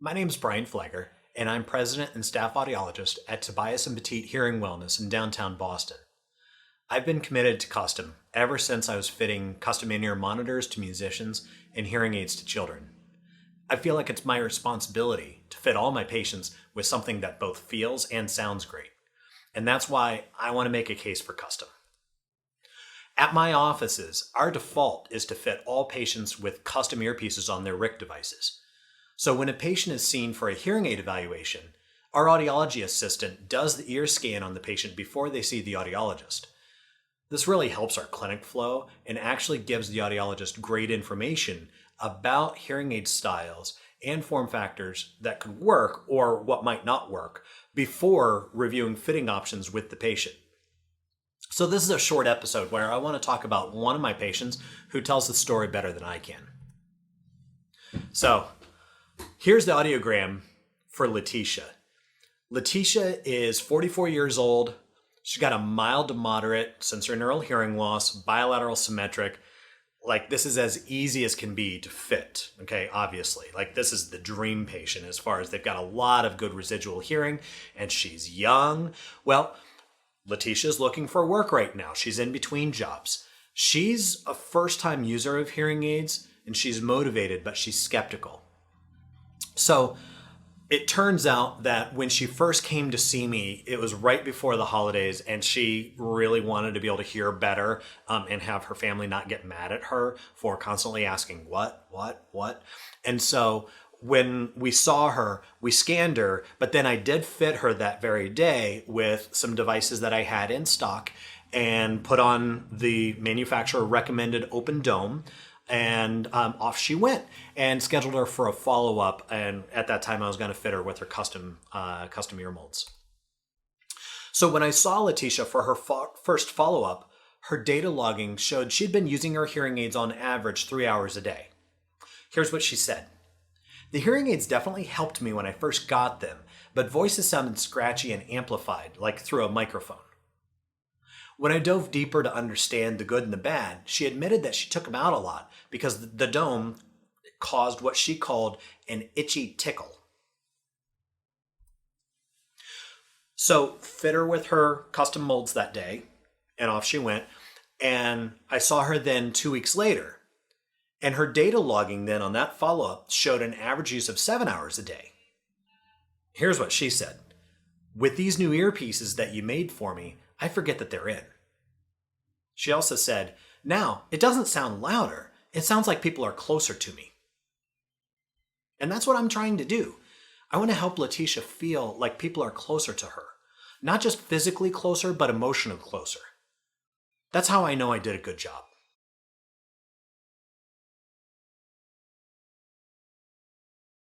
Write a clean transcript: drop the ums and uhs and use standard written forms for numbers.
My name is Brian Fligor, and I'm president and staff audiologist at Tobias and Petit Hearing Wellness in downtown Boston. I've been committed to custom ever since I was fitting custom in-ear monitors to musicians and hearing aids to children. I feel like it's my responsibility to fit all my patients with something that both feels and sounds great. And that's why I want to make a case for custom. At my offices, our default is to fit all patients with custom earpieces on their RIC devices. So when a patient is seen for a hearing aid evaluation, our audiology assistant does the ear scan on the patient before they see the audiologist. This really helps our clinic flow and actually gives the audiologist great information about hearing aid styles and form factors that could work or what might not work before reviewing fitting options with the patient. So this is a short episode where I want to talk about one of my patients who tells the story better than I can. So here's the audiogram for Letitia. Letitia is 44 years old. She's got a mild to moderate sensorineural hearing loss, bilateral symmetric. Like, this is as easy as can be to fit, okay, obviously. Like, this is the dream patient as far as they've got a lot of good residual hearing and she's young. Well, Letitia's looking for work right now. She's in between jobs. She's a first-time user of hearing aids and she's motivated, but she's skeptical. So it turns out that when she first came to see me, it was right before the holidays, and she really wanted to be able to hear better and have her family not get mad at her for constantly asking, what? And so when we saw her, we scanned her, but then I did fit her that very day with some devices that I had in stock and put on the manufacturer recommended open dome. And off she went and scheduled her for a follow-up. And at that time, I was going to fit her with her custom ear molds. So when I saw Letitia for her first follow-up, her data logging showed she'd been using her hearing aids on average 3 hours a day. Here's what she said. The hearing aids definitely helped me when I first got them, but voices sounded scratchy and amplified, like through a microphone. When I dove deeper to understand the good and the bad, she admitted that she took them out a lot because the dome caused what she called an itchy tickle. So fit her with her custom molds that day, and off she went. And I saw her then 2 weeks later, and her data logging then on that follow-up showed an average use of 7 hours a day. Here's what she said. With these new earpieces that you made for me, I forget that they're in. She also said, now, it doesn't sound louder. It sounds like people are closer to me. And that's what I'm trying to do. I want to help Letitia feel like people are closer to her. Not just physically closer, but emotionally closer. That's how I know I did a good job.